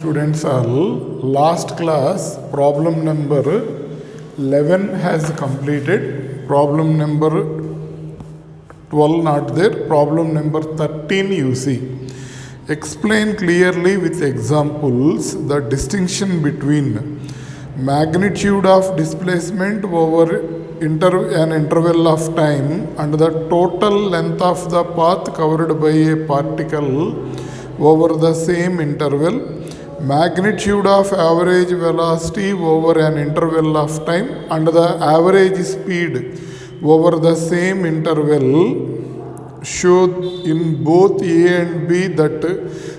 Students, all last class problem number 11 has completed. Problem number 12 not there. Problem number 13 you see. Explain clearly with examples the distinction between magnitude of displacement over an interval of time and the total length of the path covered by a particle over the same interval, magnitude of average velocity over an interval of time and the average speed over the same interval. Show in both A and B that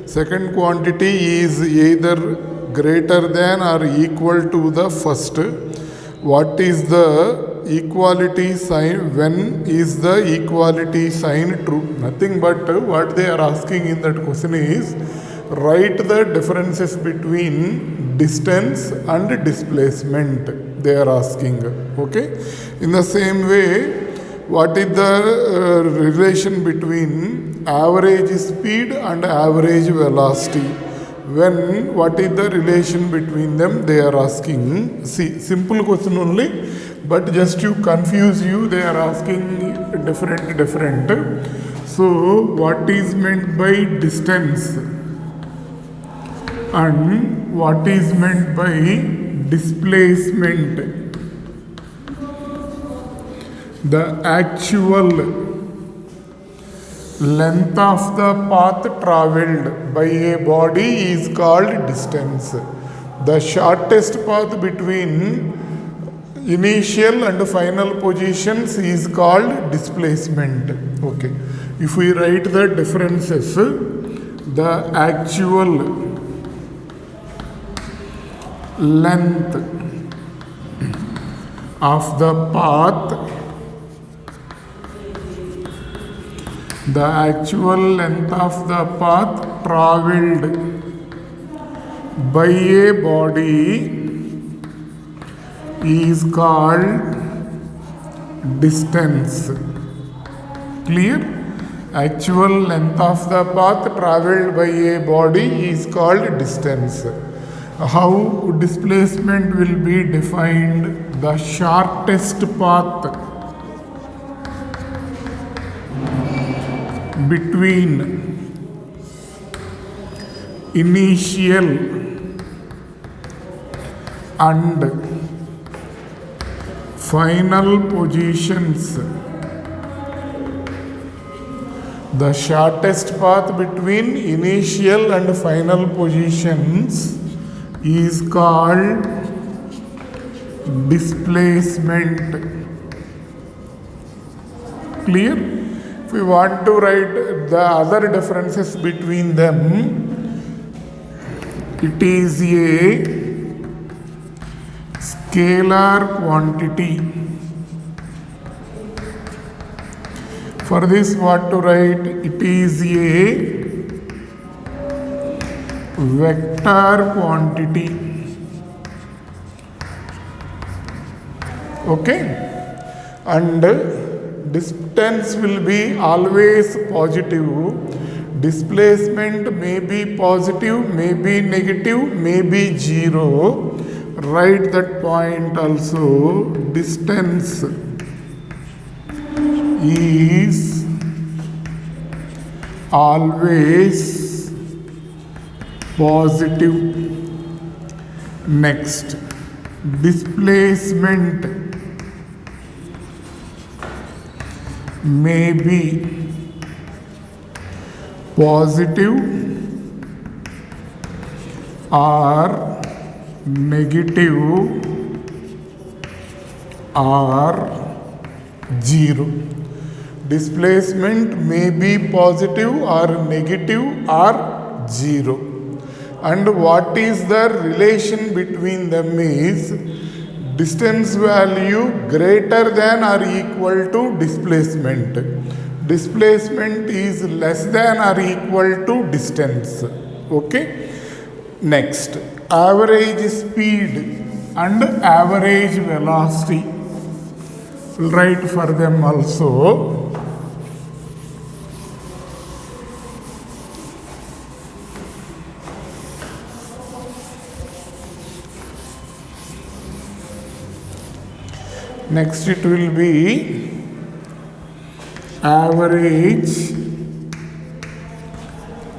second quantity is either greater than or equal to the first. What is the equality sign? When is the equality sign true? Nothing but what they are asking in that question is write the differences between distance and displacement. They are asking. Okay. In the same way, what is the relation between average speed and average velocity? What is the relation between them? They are asking. See, simple question only, but just to confuse you, they are asking different. So, what is meant by distance and what is meant by displacement? The actual length of the path travelled by a body is called distance. The shortest path between initial and final positions is called displacement. Okay. If we write the differences, the actual length of the path, the actual length of the path travelled by a body is called distance. Clear? Actual length of the path travelled by a body is called distance. How displacement will be defined? The shortest path between initial and final positions. The shortest path between initial and final positions is called displacement. Clear? If we want to write the other differences between them, it is a scalar quantity. For this, what to write? It is a vector quantity. Okay? And distance will be always positive. Displacement may be positive, may be negative, may be zero. Write that point also. Distance is always positive. Next, displacement may be positive or negative or zero. Displacement may be positive or negative or zero. And what is the relation between them is distance value greater than or equal to displacement. Displacement is less than or equal to distance. Okay. Next, average speed and average velocity. We'll write for them also. Next it will be average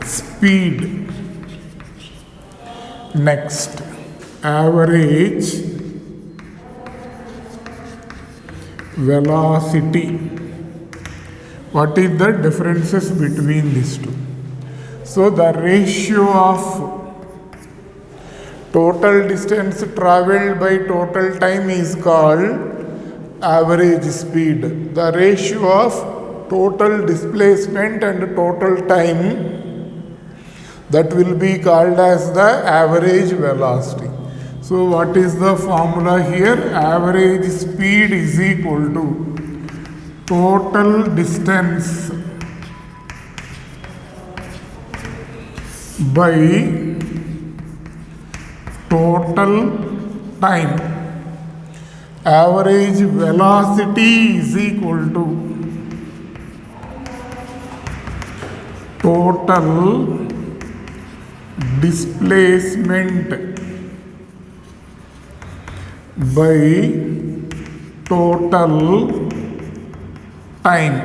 speed. Next, average velocity. What is the differences between these two? So the ratio of total distance traveled by total time is called average speed. The ratio of total displacement and total time, that will be called as the average velocity. So what is the formula here? Average speed is equal to total distance by total time. Average velocity is equal to total displacement by total time.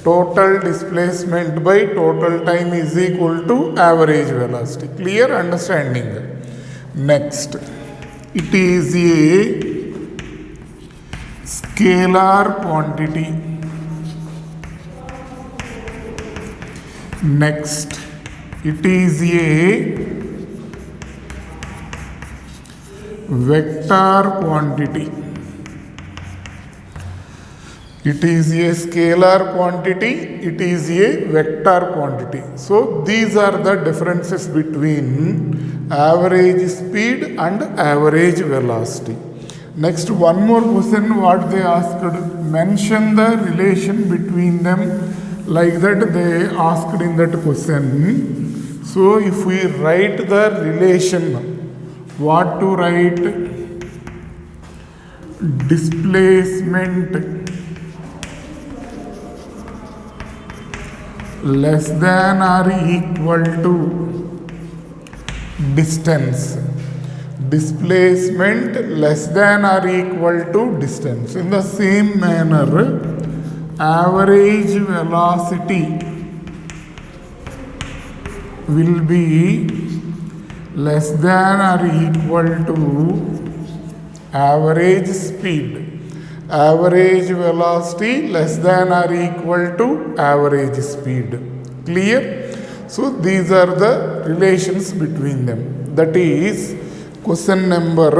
Total displacement by total time is equal to average velocity. Clear understanding? Next, it is a scalar quantity. Next, it is a vector quantity. It is a scalar quantity, it is a vector quantity. So these are the differences between average speed and average velocity. Next, one more question what they asked, mention the relation between them, like that they asked in that question. So if we write the relation, what to write? Displacement less than or equal to distance. Displacement less than or equal to distance. In the same manner, average velocity will be less than or equal to average speed. Average velocity less than or equal to average speed. Clear? So these are the relations between them. That is question number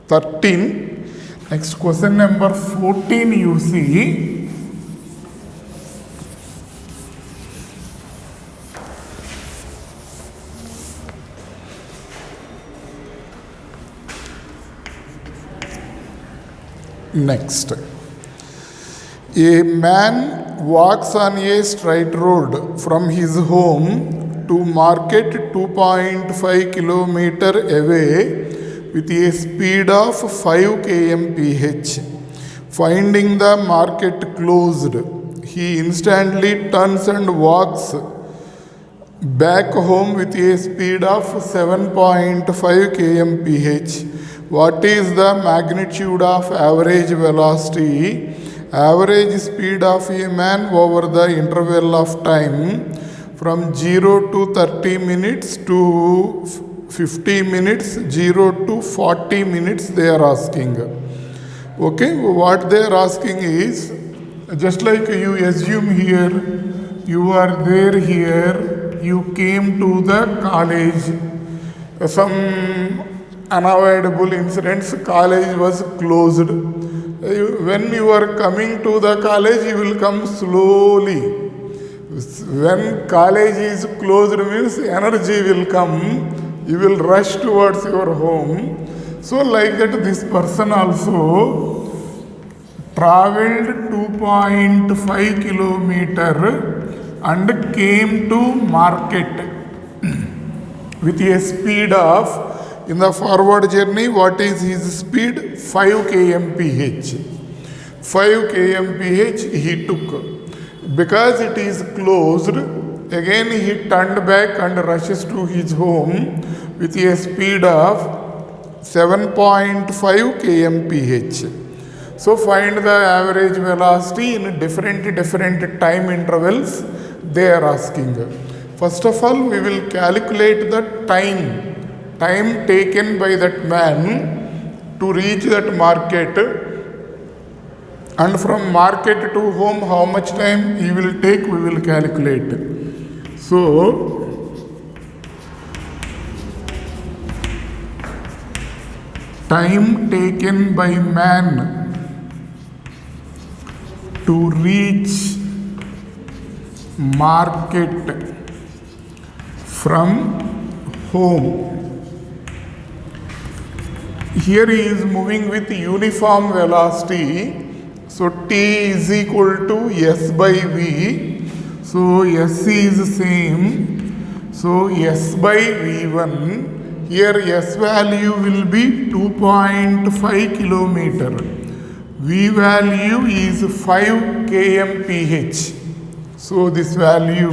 13. Next, question number 14 you see. Next, a man walks on a straight road from his home to market 2.5 kilometer away with a speed of 5 kmph. Finding the market closed, he instantly turns and walks back home with a speed of 7.5 kmph. What is the magnitude of average velocity? Average speed of a man over the interval of time from 0 to 30 minutes to 50 minutes, 0 to 40 minutes they are asking. Okay, what they are asking is, just like you assume here, you are there here, you came to the college, some unavoidable incidents, college was closed. When you are coming to the college, you will come slowly. When college is closed means energy will come, you will rush towards your home. So like that this person also traveled 2.5 kilometer and came to market with a speed of, in the forward journey, what is his speed? 5 kmph. 5 kmph he took. Because it is closed, again he turned back and rushes to his home with a speed of 7.5 kmph. So find the average velocity in different time intervals they are asking. First of all, we will calculate the time taken by that man to reach that market, and from market to home how much time he will take, we will calculate. So time taken by man to reach market from home. Here he is moving with uniform velocity. So T is equal to S by V. So S is same. So S by V1. Here S value will be 2.5 kilometer. V value is 5 kmph. So this value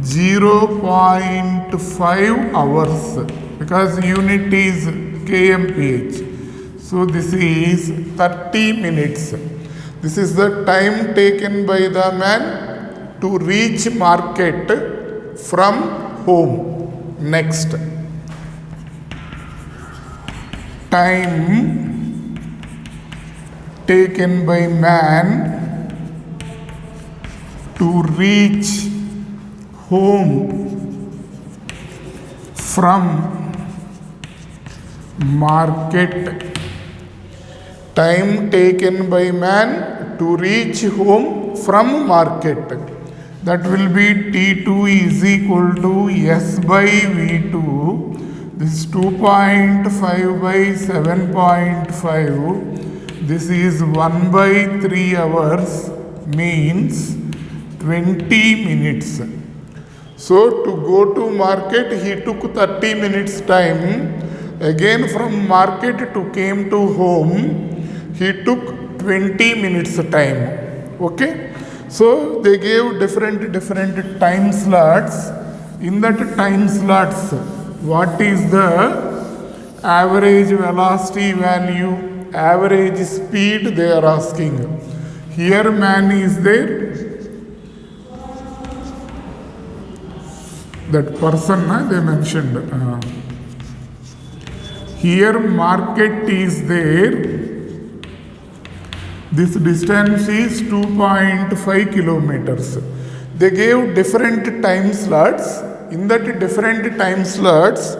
0.5 hours because unit is kmph. So this is 30 minutes. This is the time taken by the man to reach market from home. Next, time taken by man to reach home from market. Time taken by man to reach home from market. That will be T2 is equal to S by V2. This is 2.5 by 7.5. This is 1 by 3 hours, means 20 minutes. So to go to market he took 30 minutes time. Again from market to came to home he took 20 minutes time. Okay. So they gave different time slots. In that time slots, what is the average velocity value, average speed they are asking. Here man is there, that person they mentioned. Here market is there. This distance is 2.5 kilometers. They gave different time slots. In that different time slots,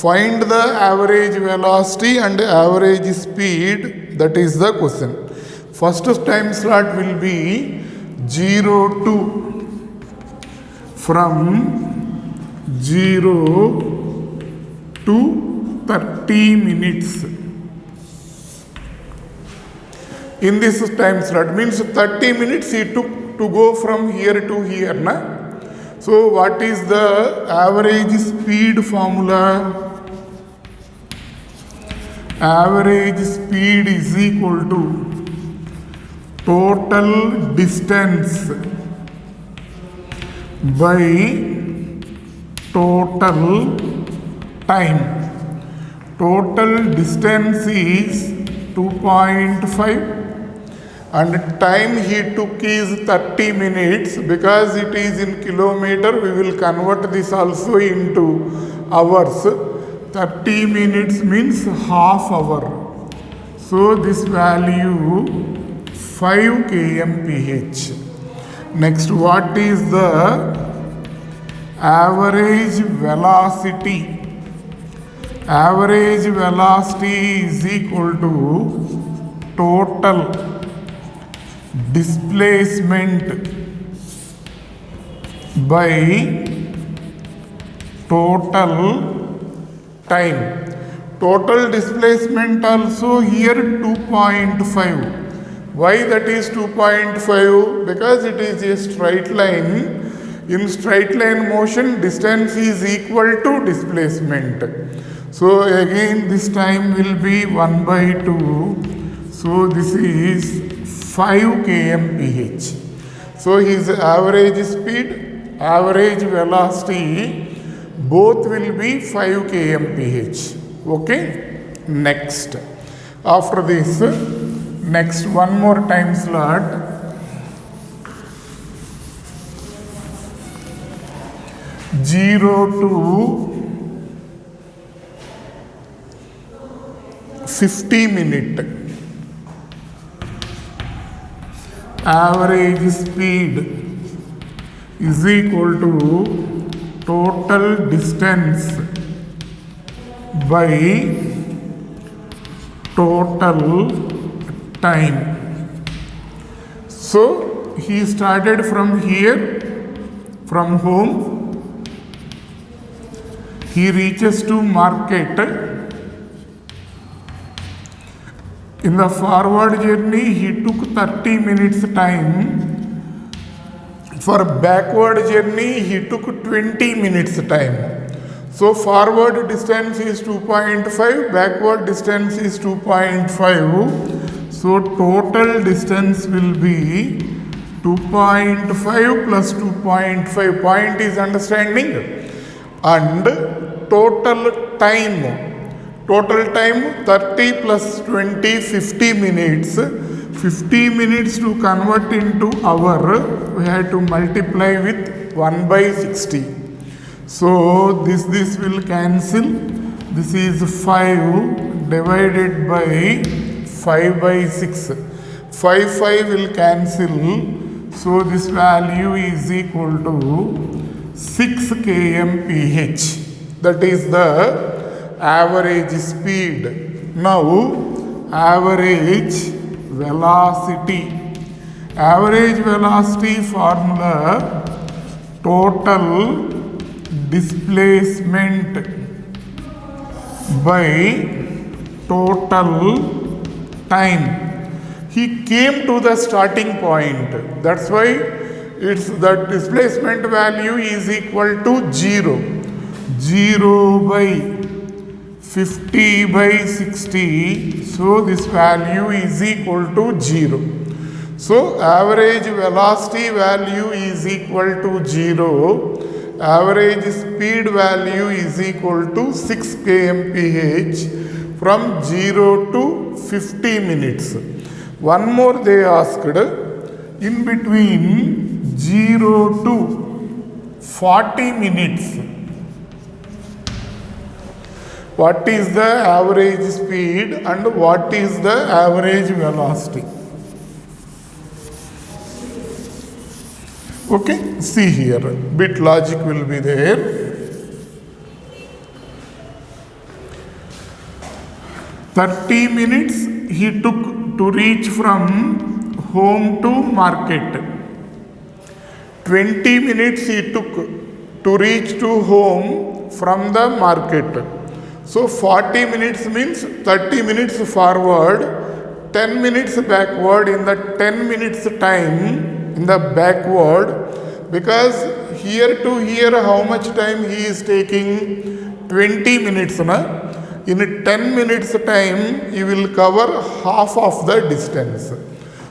find the average velocity and average speed. That is the question. First time slot will be 0 to, from 0 to 30 minutes. In this time slot means 30 minutes he took to go from here to here. So what is the average speed formula? Average speed is equal to total distance by total time. Total distance is 2.5 and time he took is 30 minutes. Because it is in kilometer, we will convert this also into hours. 30 minutes means half hour. So this value 5 kmph. Next, what is the average velocity? Average velocity is equal to total displacement by total time. Total displacement also here 2.5. Why that is 2.5? Because it is a straight line. In straight line motion, distance is equal to displacement. So again this time will be 1 by 2. So this is 5 kmph. So his average speed, average velocity, both will be 5 kmph. Okay. next. After this, next one more time slot. Zero to 50-minute average speed is equal to total distance by total time. So he started from here, from home. He reaches to market. In the forward journey, he took 30 minutes time. For backward journey, he took 20 minutes time. So forward distance is 2.5, backward distance is 2.5. So total distance will be 2.5 plus 2.5. Point is understanding? And total time 30 plus 20, 50 minutes. 50 minutes to convert into hour, we have to multiply with 1 by 60. So this will cancel. This is 5 divided by 5 by 6. 5 will cancel. So this value is equal to 6 kmph. That is the average speed. Now average velocity. Average velocity formula: total displacement by total time. He came to the starting point. That's why it's the displacement value is equal to 0. 0 by 50 by 60, so this value is equal to 0. So average velocity value is equal to 0. Average speed value is equal to 6 kmph from 0 to 50 minutes. One more they asked, in between 0 to 40 minutes, what is the average speed and what is the average velocity? Okay, see here, bit logic will be there. 30 minutes he took to reach from home to market. 20 minutes he took to reach to home from the market. So 40 minutes means 30 minutes forward, 10 minutes backward. In the 10 minutes time in the backward, because here to here how much time he is taking? 20 minutes. In 10 minutes time he will cover half of the distance.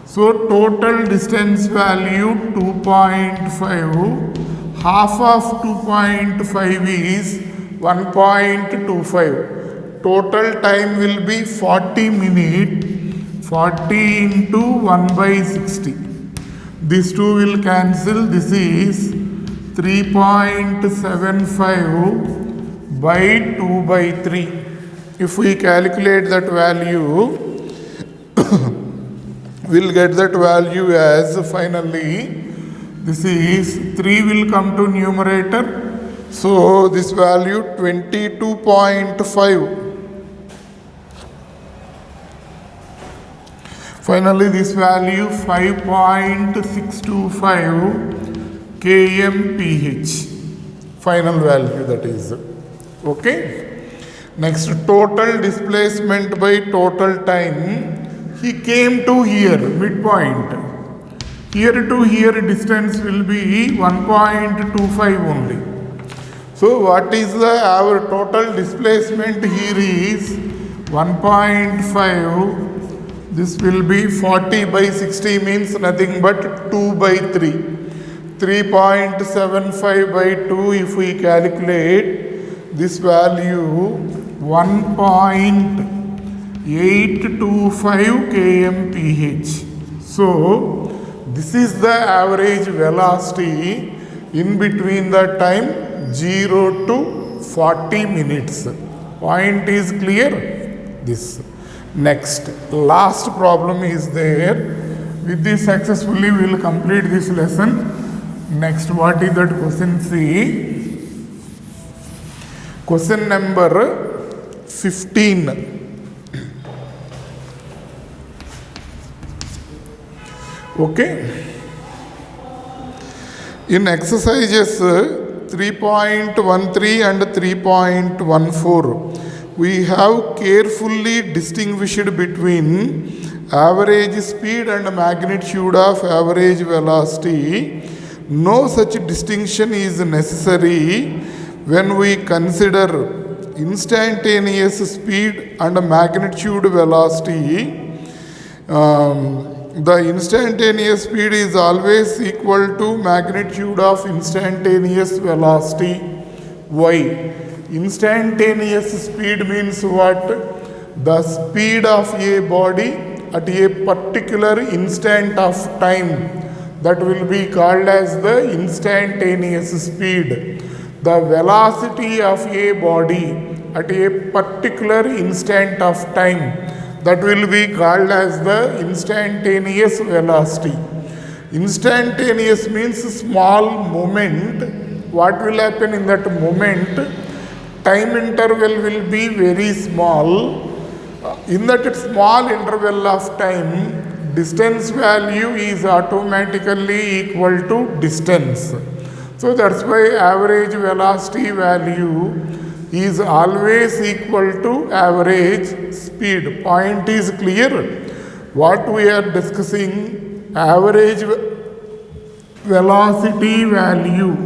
So total distance value 2.5. Half of 2.5 is 1.25. Total time will be 40 minutes. 40 into 1 by 60. These two will cancel. This is 3.75 by 2 by 3. If we calculate that value, we'll get that value as finally, this is 3 will come to numerator. So this value 22.5. Finally this value 5.625 kmph. Final value that is. Okay. Next, total displacement by total time. He came to here, midpoint. Here to here distance will be 1.25 only. So what is our total displacement here is 1.5. This will be 40 by 60 means nothing but 2 by 3. 3.75 by 2 if we calculate this value 1.75 825 kmph. So this is the average velocity in between the time 0 to 40 minutes. Point is clear? This. Next, last problem is there. With this successfully we will complete this lesson. Next, what is that question? See, question number 15. Okay. In exercises 3.13 and 3.14, we have carefully distinguished between average speed and magnitude of average velocity. No such distinction is necessary when we consider instantaneous speed and magnitude velocity. The instantaneous speed is always equal to magnitude of instantaneous velocity. Why? Instantaneous speed means what? The speed of a body at a particular instant of time. That will be called as the instantaneous speed. The velocity of a body at a particular instant of time, that will be called as the instantaneous velocity. Instantaneous means small moment. What will happen in that moment? Time interval will be very small. In that small interval of time, distance value is automatically equal to distance. So that's why average velocity value is always equal to average speed. Point is clear? What we are discussing, average velocity value.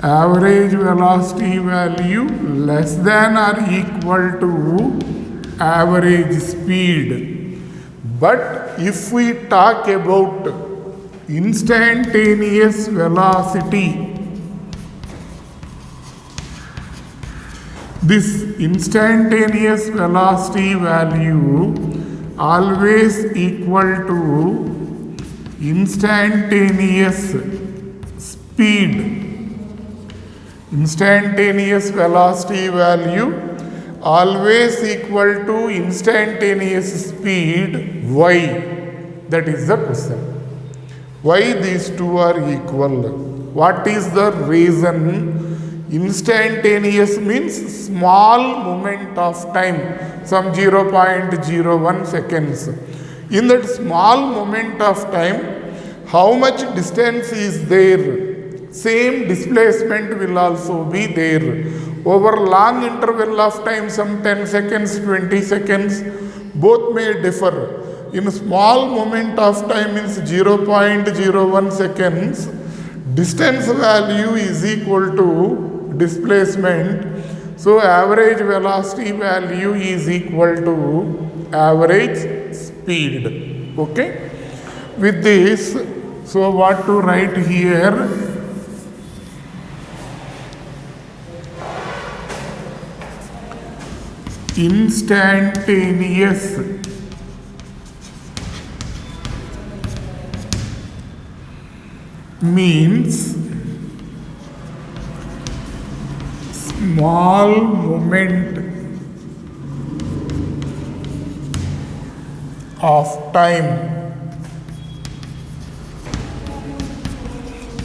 Average velocity value less than or equal to average speed. But if we talk about instantaneous velocity, this instantaneous velocity value always equal to instantaneous speed. Instantaneous velocity value always equal to instantaneous speed. Why? That is the question. Why these two are equal? What is the reason? Instantaneous means small moment of time, some 0.01 seconds. In that small moment of time, how much distance is there? Same displacement will also be there. Over long interval of time, some 10 seconds, 20 seconds, both may differ. In small moment of time means 0.01 seconds, distance value is equal to displacement. So average velocity value is equal to average speed. Okay. With this, so what to write here? Instantaneous means small moment of time.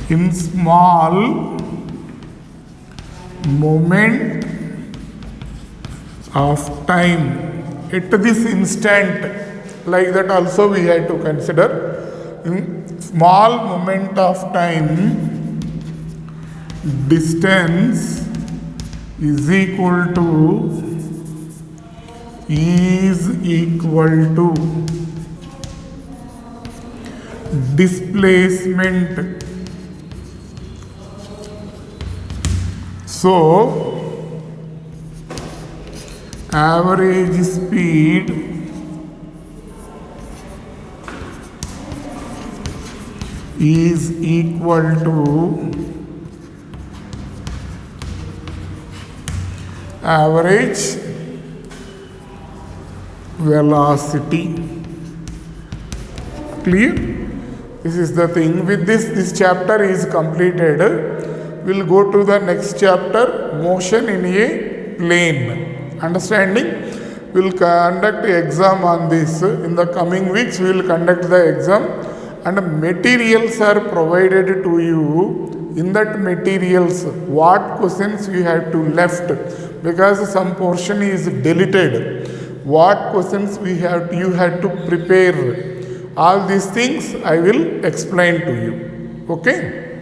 In small moment of time, at this instant, like that also we have to consider. In small moment of time, distance is equal to displacement. So average speed is equal to average velocity. Clear? This is the thing. With this chapter is completed. We'll go to the next chapter, motion in a plane. Understanding? We'll conduct exam on this. In the coming weeks, we will conduct the exam, and materials are provided to you. In that materials, what questions you have to left, because some portion is deleted. What questions you have to prepare. All these things I will explain to you. Okay?